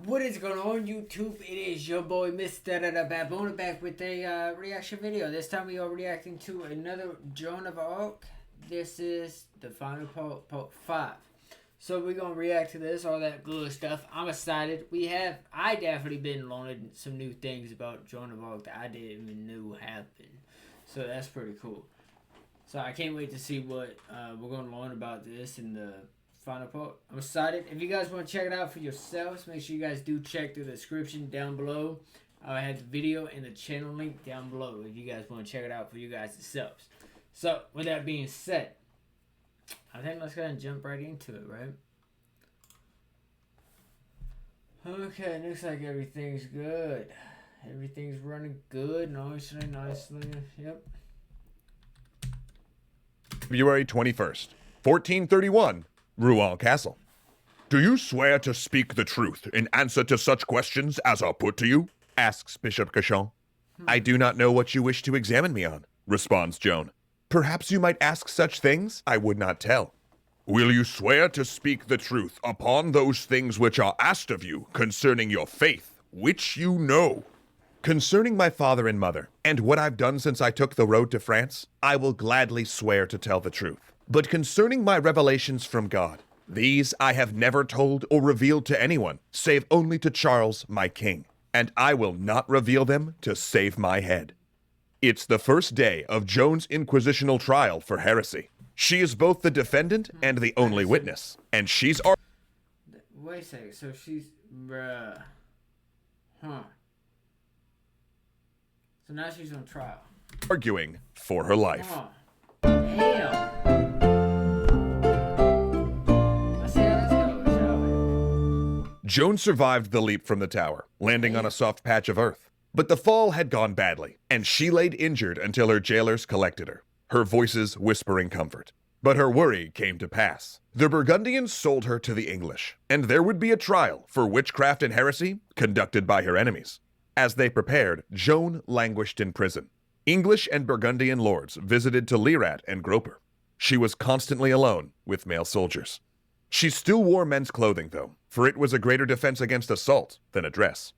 What is going on, YouTube? It is your boy MrBaboon back with a reaction video. This time we are reacting to another Joan of Arc. This is the final part 5. So we're gonna react to this, all that good stuff. I'm excited. I definitely been learning some new things about Joan of Arc that I didn't even know happened. So that's pretty cool. So I can't wait to see what we're gonna learn about this in the final part. I'm excited. If you guys want to check it out for yourselves, make sure you guys do check the description down below. I have the video and the channel link down below if you guys want to check it out for you guys yourselves. So with that being said, I think let's go ahead and jump right into it, right? Okay, looks like everything's good. Everything's running good, nicely. Yep. February 21st, 1431, Rouen Castle. Do you swear to speak the truth in answer to such questions as are put to you? Asks Bishop Cauchon. I do not know what you wish to examine me on, responds Joan. Perhaps you might ask such things I would not tell. Will you swear to speak the truth upon those things which are asked of you concerning your faith, which you know? Concerning my father and mother, and what I've done since I took the road to France, I will gladly swear to tell the truth. But concerning my revelations from God, these I have never told or revealed to anyone, save only to Charles, my king, and I will not reveal them to save my head. It's the first day of Joan's inquisitional trial for heresy. She is both the defendant and the only witness, and she's... Wait a second, so she's... Bruh. Huh. So now she's on trial. Arguing for her life. Huh. Damn. Let's see how this goes, shall we? Joan survived the leap from the tower, landing on a soft patch of earth. But the fall had gone badly, and she laid injured until her jailers collected her, her voices whispering comfort. But her worry came to pass. The Burgundians sold her to the English, and there would be a trial for witchcraft and heresy conducted by her enemies. As they prepared, Joan languished in prison. English and Burgundian lords visited to Lirat and grope her. She was constantly alone with male soldiers. She still wore men's clothing, though, for it was a greater defense against assault than a dress.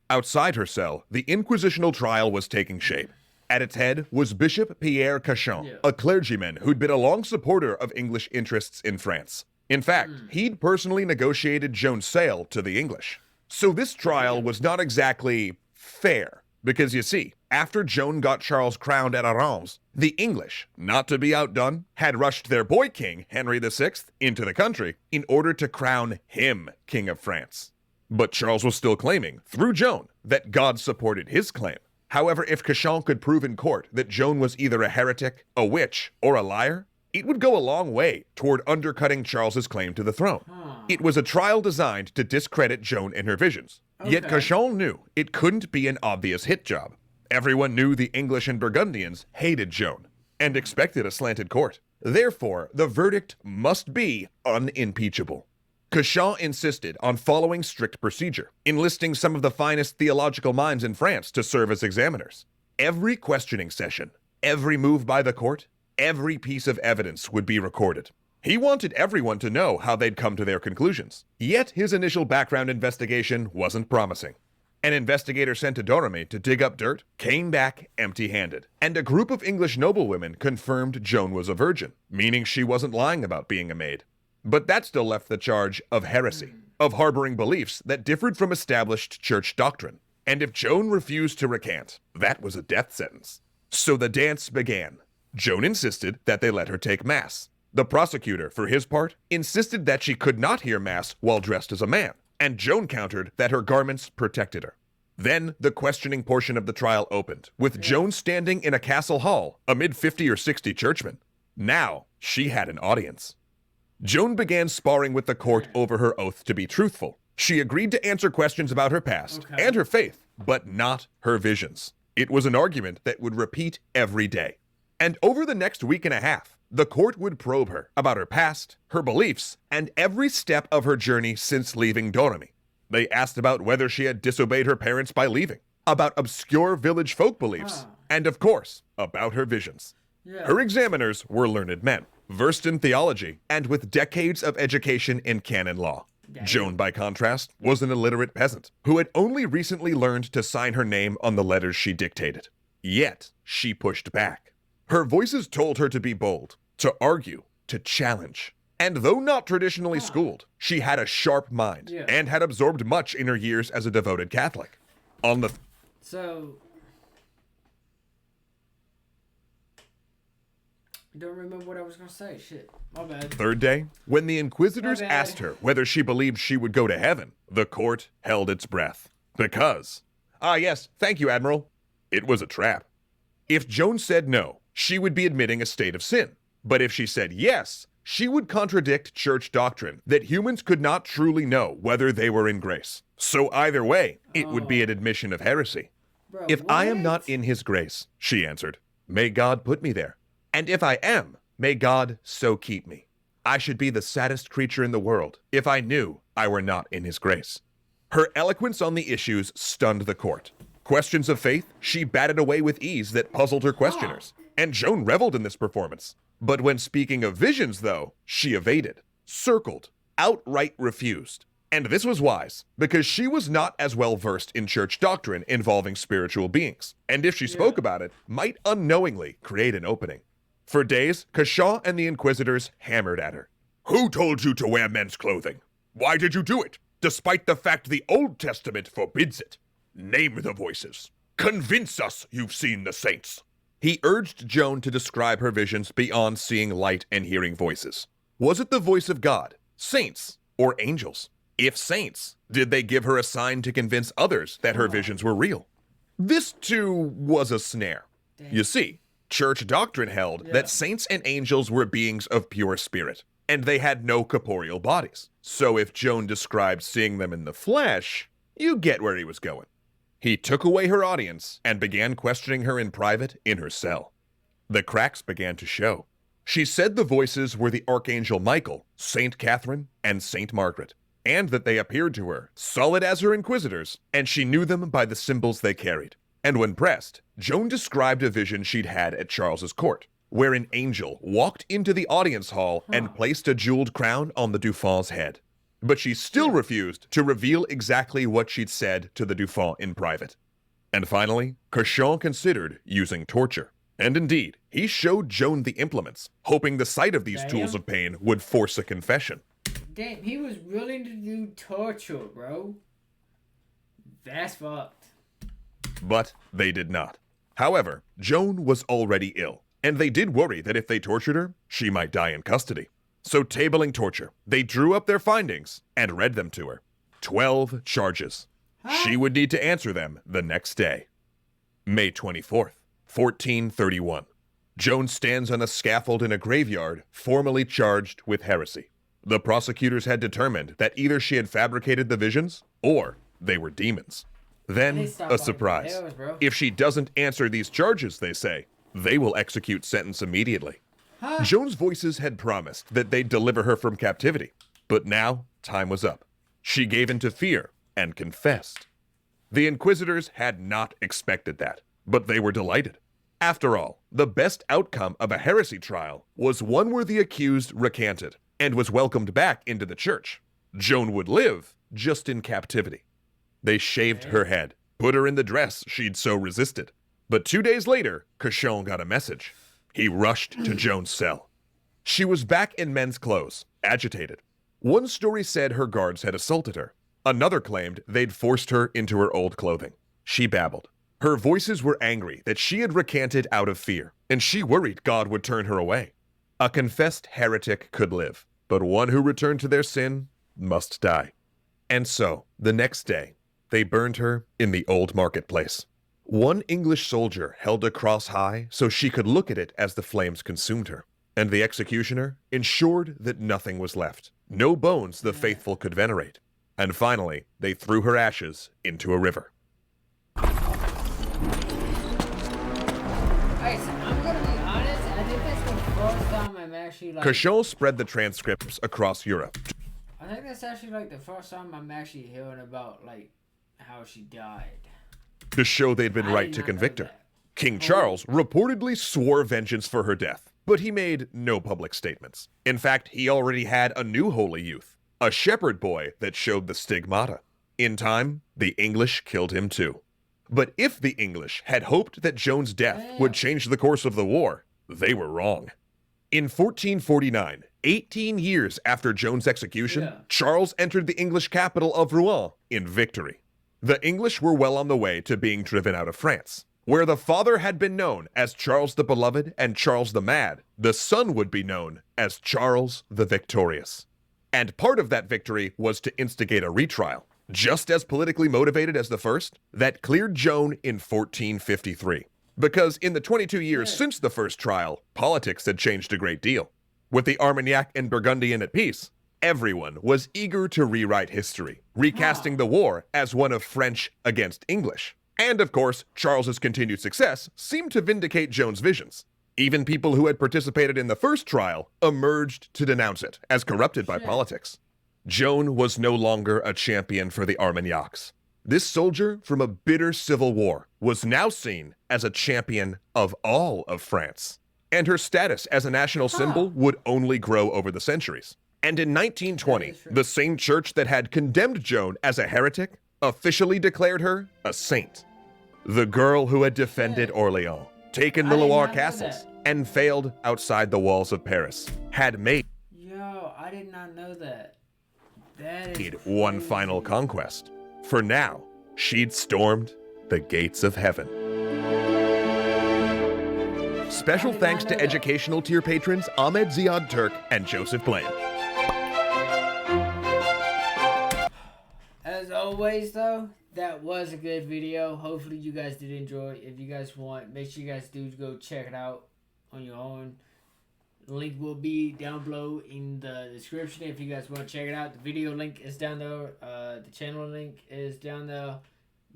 Outside her cell, the inquisitional trial was taking shape. At its head was Bishop Pierre Cauchon, a clergyman who'd been a long supporter of English interests in France. In fact, he'd personally negotiated Joan's sale to the English. So this trial was not exactly fair, because you see, after Joan got Charles crowned at Arras, the English, not to be outdone, had rushed their boy king, Henry VI, into the country in order to crown him King of France. But Charles was still claiming, through Joan, that God supported his claim. However, if Cauchon could prove in court that Joan was either a heretic, a witch, or a liar, it would go a long way toward undercutting Charles's claim to the throne. It was a trial designed to discredit Joan and her visions. Yet Cauchon knew it couldn't be an obvious hit job. Everyone knew the English and Burgundians hated Joan and expected a slanted court. Therefore, the verdict must be unimpeachable. Cauchon insisted on following strict procedure, enlisting some of the finest theological minds in France to serve as examiners. Every questioning session, every move by the court, every piece of evidence would be recorded. He wanted everyone to know how they'd come to their conclusions. Yet his initial background investigation wasn't promising. An investigator sent to Doremy to dig up dirt came back empty-handed, and a group of English noblewomen confirmed Joan was a virgin, meaning she wasn't lying about being a maid. But that still left the charge of heresy, of harboring beliefs that differed from established church doctrine. And if Joan refused to recant, that was a death sentence. So the dance began. Joan insisted that they let her take mass. The prosecutor, for his part, insisted that she could not hear mass while dressed as a man, and Joan countered that her garments protected her. Then the questioning portion of the trial opened, with Joan standing in a castle hall amid 50 or 60 churchmen. Now she had an audience. Joan began sparring with the court over her oath to be truthful. She agreed to answer questions about her past and her faith, but not her visions. It was an argument that would repeat every day. And over the next week and a half, the court would probe her about her past, her beliefs, and every step of her journey since leaving Doremy. They asked about whether she had disobeyed her parents by leaving, about obscure village folk beliefs, and of course, about her visions. Her examiners were learned men, versed in theology, and with decades of education in canon law. Damn. Joan, by contrast, was an illiterate peasant who had only recently learned to sign her name on the letters she dictated. Yet, she pushed back. Her voices told her to be bold, to argue, to challenge. And though not traditionally schooled, she had a sharp mind and had absorbed much in her years as a devoted Catholic. On the So, I don't remember what I was gonna say. Shit, my bad. third day, when the Inquisitors asked her whether she believed she would go to heaven, the court held its breath. Because, yes, thank you, Admiral, it was a trap. If Joan said no, she would be admitting a state of sin. But if she said yes, she would contradict church doctrine that humans could not truly know whether they were in grace. So either way, it would be an admission of heresy. Bro, If I am not what? in his grace, she answered, may God put me there. And if I am, may God so keep me. I should be the saddest creature in the world if I knew I were not in his grace. Her eloquence on the issues stunned the court. Questions of faith she batted away with ease that puzzled her questioners, and Joan reveled in this performance. But when speaking of visions, though, she evaded, circled, outright refused. And this was wise, because she was not as well versed in church doctrine involving spiritual beings, and if she spoke about it, might unknowingly create an opening. For days, Cauchon and the Inquisitors hammered at her. Who told you to wear men's clothing? Why did you do it, despite the fact the Old Testament forbids it? Name the voices. Convince us you've seen the saints. He urged Joan to describe her visions beyond seeing light and hearing voices. Was it the voice of God, saints, or angels? If saints, did they give her a sign to convince others that her visions were real? This, too, was a snare. You see, church doctrine held that saints and angels were beings of pure spirit, and they had no corporeal bodies. So if Joan described seeing them in the flesh, you get where he was going. He took away her audience and began questioning her in private in her cell. The cracks began to show. She said the voices were the Archangel Michael, Saint Catherine, and Saint Margaret, and that they appeared to her solid as her inquisitors, and she knew them by the symbols they carried. And when pressed, Joan described a vision she'd had at Charles's court, where an angel walked into the audience hall and placed a jeweled crown on the Dauphin's head. But she still refused to reveal exactly what she'd said to the Dauphin in private. And finally, Cauchon considered using torture. And indeed, he showed Joan the implements, hoping the sight of these tools of pain would force a confession. Damn, he was willing to do torture, bro. That's fucked. But they did not. However, Joan was already ill, and they did worry that if they tortured her, she might die in custody. So tabling torture, they drew up their findings and read them to her. 12 charges. She would need to answer them the next day. May 24th, 1431. Joan stands on a scaffold in a graveyard, formally charged with heresy. The prosecutors had determined that either she had fabricated the visions, or they were demons. Then, a surprise. If she doesn't answer these charges, they say, they will execute sentence immediately. Joan's voices had promised that they'd deliver her from captivity, but now time was up. She gave in to fear and confessed. The Inquisitors had not expected that, but they were delighted. After all, the best outcome of a heresy trial was one where the accused recanted and was welcomed back into the church. Joan would live, just in captivity. They shaved her head, put her in the dress she'd so resisted. But 2 days later, Cauchon got a message. He rushed to Joan's cell. She was back in men's clothes, agitated. One story said her guards had assaulted her. Another claimed they'd forced her into her old clothing. She babbled. Her voices were angry that she had recanted out of fear, and she worried God would turn her away. A confessed heretic could live, but one who returned to their sin must die. And so, the next day, they burned her in the old marketplace. One English soldier held a cross high so she could look at it as the flames consumed her, and the executioner ensured that nothing was left, no bones the faithful could venerate. And finally, they threw her ashes into a river. Alright, so I'm gonna be honest, I think that's the first time I'm actually like... Cauchon spread the transcripts across Europe. I think that's actually like the first time I'm actually hearing about like how she died. To show they'd been right to convict her. King Charles reportedly swore vengeance for her death, but he made no public statements. In fact, he already had a new holy youth, a shepherd boy that showed the stigmata. In time, the English killed him too. But if the English had hoped that Joan's death would change the course of the war, they were wrong. In 1449, 18 years after Joan's execution, Charles entered the English capital of Rouen in victory. The English were well on the way to being driven out of France. Where the father had been known as Charles the Beloved and Charles the Mad, the son would be known as Charles the Victorious. And part of that victory was to instigate a retrial, just as politically motivated as the first, that cleared Joan in 1453. Because in the 22 years since the first trial, politics had changed a great deal. With the Armagnac and Burgundian at peace, everyone was eager to rewrite history, recasting the war as one of French against English. And of course, Charles's continued success seemed to vindicate Joan's visions. Even people who had participated in the first trial emerged to denounce it as corrupted by politics. Joan was no longer a champion for the Armagnacs. This soldier from a bitter civil war was now seen as a champion of all of France. And her status as a national symbol would only grow over the centuries. And in 1920, the same church that had condemned Joan as a heretic officially declared her a saint. The girl who had defended Orleans, taken the Loire castles, and failed outside the walls of Paris, had made I did not know that. That is one final conquest. For now, she'd stormed the gates of heaven. Special thanks to educational tier patrons Ahmed Ziad Turk and Joseph Blaine. As always, though, that was a good video. Hopefully you guys did enjoy. If you guys want, make sure you guys do go check it out on your own. The link will be down below in the description if you guys want to check it out. The video link is down there. The channel link is down there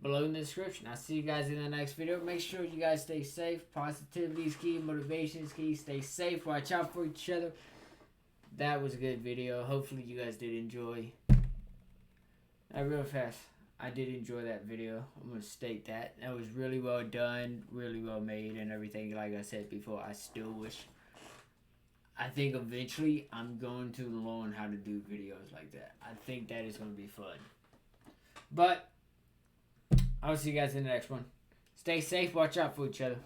below in the description. I'll see you guys in the next video. Make sure you guys stay safe. Positivity is key. Motivation is key. Stay safe. Watch out for each other. That was a good video. Hopefully you guys did enjoy. Now, real fast, I did enjoy that video. I'm going to state that. That was really well done, really well made, and everything. Like I said before, I still wish. I think eventually I'm going to learn how to do videos like that. I think that is going to be fun. But I'll see you guys in the next one. Stay safe. Watch out for each other.